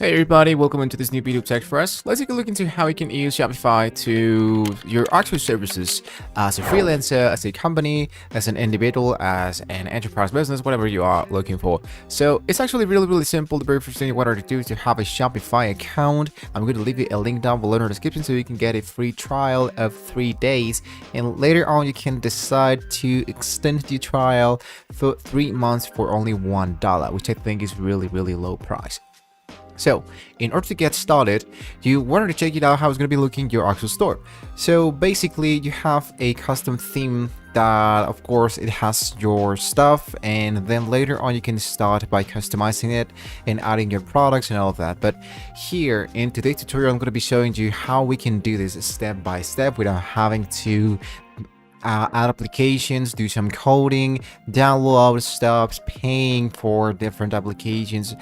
Hey everybody, welcome into this new video tech for us. Let's take a look into how you can use Shopify to your actual services as a freelancer, as a company, as an individual, as an enterprise business, whatever you are looking for. So it's actually really simple. The very first thing you want to do is to have a Shopify account. I'm going to leave you a link down below in the description so you can get a free trial of 3 days. And later on, you can decide to extend the trial for 3 months for only $1, which I think is really low price. So in order to get started, you wanted to check it out how it's going to be looking your actual store. So basically you have a custom theme that of course it has your stuff, and then later on you can start by customizing it and adding your products and all of that. But here in today's tutorial I'm going to be showing you how we can do this step by step without having to add applications, do some coding, download stuff, paying for different applications.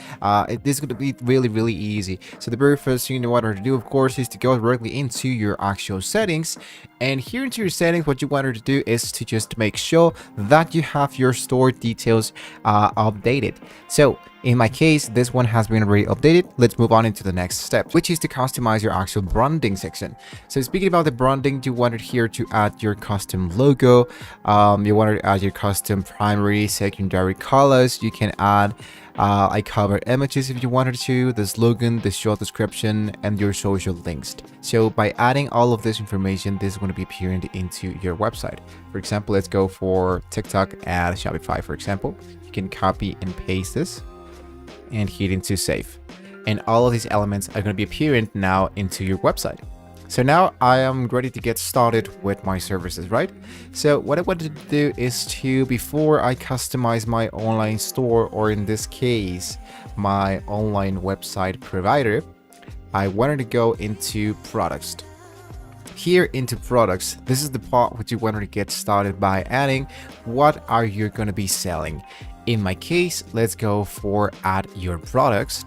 This is going to be really easy. So the very first thing you want to do, of course, is to go directly into your actual settings. And here into your settings, what you want to do is to just make sure that you have your store details updated. So in my case, this one has been already updated. Let's move on into the next step, which is to customize your actual branding section. So speaking about the branding, you wanted here to add your custom logo. You wanted to add your custom primary, secondary colors. You can add cover images if you wanted to, the slogan, the short description, and your social links. So by adding all of this information, this is going to be appearing into your website. For example, let's go for TikTok and Shopify, for example. You can copy and paste this and hit into save. And all of these elements are going to be appearing now into your website. So now I am ready to get started with my services, right? So what I wanted to do is to, before I customize my online store, or in this case, my online website provider, I wanted to go into products. Here into products, this is the part which you wanted to get started by adding what are you going to be selling. In my case, let's go for add your products.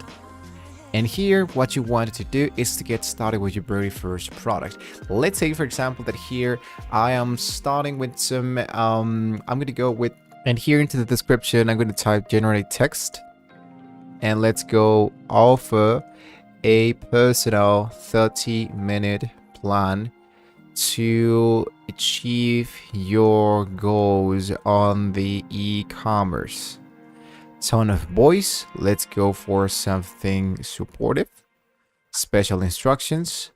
And here, what you wanted to do is to get started with your very first product. Let's say, for example, that here I am starting with some, I'm going to go with, and here into the description, I'm going to type generate text. And let's go offer a personal 30-minute plan to achieve your goals on the e-commerce. Tone of voice, let's go for something supportive. Special instructions,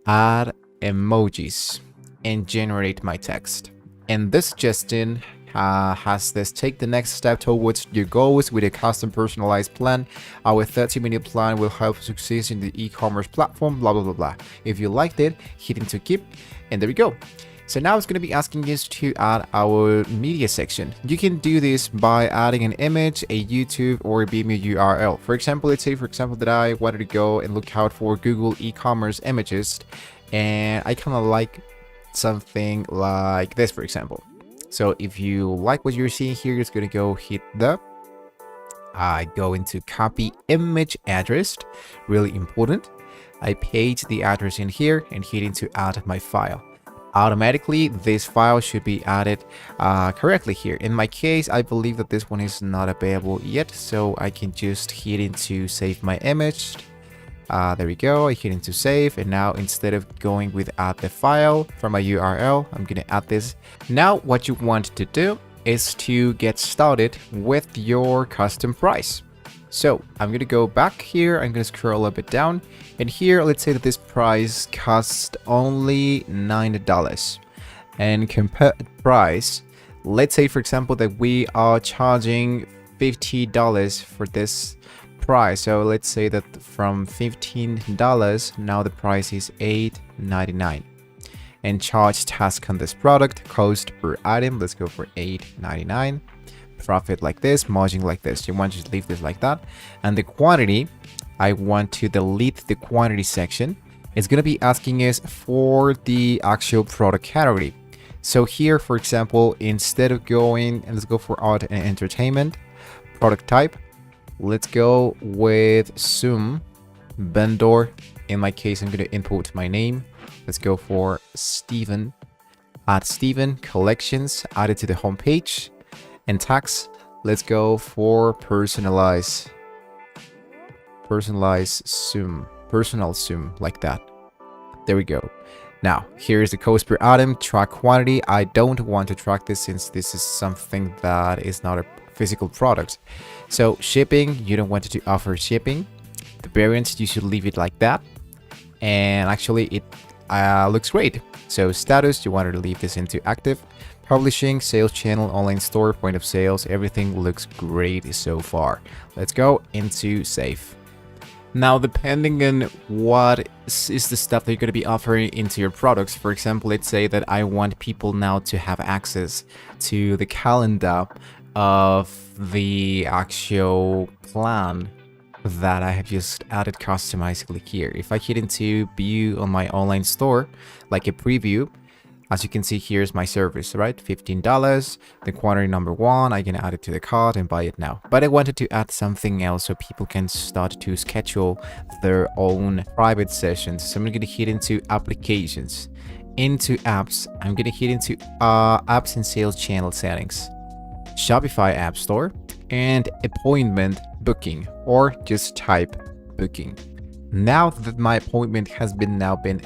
add emojis, and generate my text. And this suggestion has this: take the next step towards your goals with a custom personalized plan. Our 30-minute plan will help you succeed in the e-commerce platform, blah. If you liked it, hit into keep, and there we go. So now it's going to be asking us to add our media section. You can do this by adding an image, a YouTube, or a Vimeo URL. For example, let's say, that I wanted to go and look out for Google e-commerce images, and I kind of like something like this, for example. So if you like what you're seeing here, it's going to go hit the go into copy image address, really important. I paste the address in here and hit into add my file. Automatically this file should be added correctly here. In my case, I believe that this one is not available yet, so I can just hit into save my image. There we go. I hit into save, and now instead of going with add the file from my URL, I'm gonna add this. Now what you want to do is to get started with your custom price. So I'm going to go back here, I'm going to scroll a little bit down, and here let's say that this price costs only $9. And compare price, let's say for example that we are charging $50 for this price. So let's say that from $15, now the price is $8.99. And charge task on this product, cost per item, let's go for $8.99. Profit like this, margin like this. You want to leave this like that. And the quantity, I want to delete the quantity section. It's going to be asking us for the actual product category. So here, for example, instead of going, and let's go for art and entertainment, product type, let's go with Zoom vendor. In my case, I'm going to input my name. Let's go for Steven. Add Steven collections, add it to the home page. And tax, let's go for personalize. personal zoom, like that. There we go. Now, here's the cost per item, track quantity. I don't want to track this since this is something that is not a physical product. So shipping, you don't want to offer shipping. The variants, you should leave it like that. And actually it looks great. So status, you want to leave this into active. Publishing, sales channel, online store, point of sales, everything looks great so far. Let's go into save. Now, depending on what is the stuff that you're going to be offering into your products, for example, let's say that I want people now to have access to the calendar of the actual plan that I have just added customizably here. If I hit into view on my online store, like a preview, as you can see, here's my service, right? $15, the quantity number 1, I can add it to the cart and buy it now. But I wanted to add something else so people can start to schedule their own private sessions. So I'm going to hit into applications, into apps. I'm going to hit into apps and sales channel settings, Shopify App Store, and appointment booking, or just type booking. Now that my appointment has been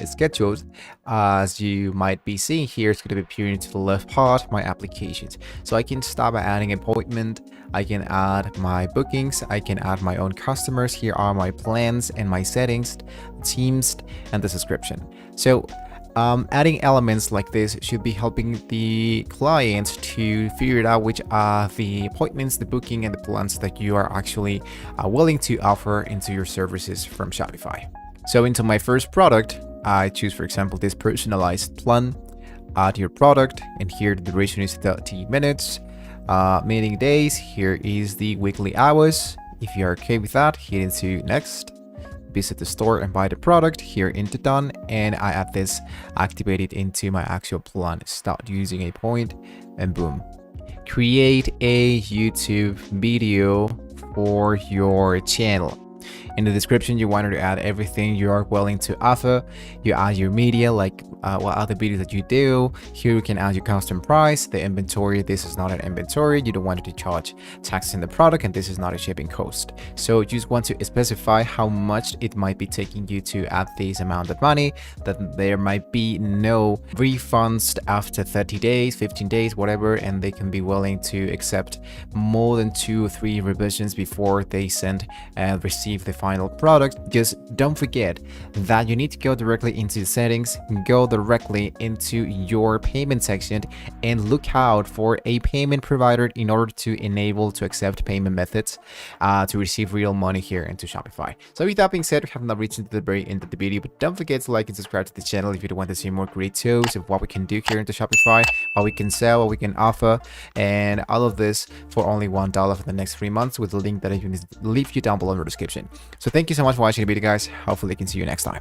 scheduled, as you might be seeing here, it's going to be appearing to the left part, my applications. So I can start by adding appointment, I can add my bookings, I can add my own customers. Here are my plans and my settings, teams, and the subscription. So adding elements like this should be helping the client to figure out which are the appointments, the booking, and the plans that you are actually willing to offer into your services from Shopify. So into my first product, I choose, for example, this personalized plan, add your product, and here the duration is 30 minutes. Meeting days, here is the weekly hours. If you're okay with that, hit into next. Visit the store and buy the product, here into done, and I add this, activate it into my actual plan, start using a point, and boom. Create a YouTube video for your channel. In the description, you wanted to add everything you are willing to offer. You add your media, like what other videos that you do. Here you can add your custom price, the inventory. This is not an inventory. You don't want to charge tax in the product, and this is not a shipping cost. So you just want to specify how much it might be taking you to add this amount of money, that there might be no refunds after 30 days, 15 days, whatever, and they can be willing to accept more than 2 or 3 revisions before they send and receive the final product. Just don't forget that you need to go directly into the settings, go directly into your payment section, and look out for a payment provider in order to enable to accept payment methods to receive real money here into Shopify. So with that being said, we have now reached into the very end of the video, but don't forget to like and subscribe to the channel if you want to see more great tools of what we can do here into Shopify, what we can sell, what we can offer, and all of this for only $1 for the next 3 months with the link that I will leave you down below in the description. So thank you so much for watching the video, guys. Hopefully I can see you next time.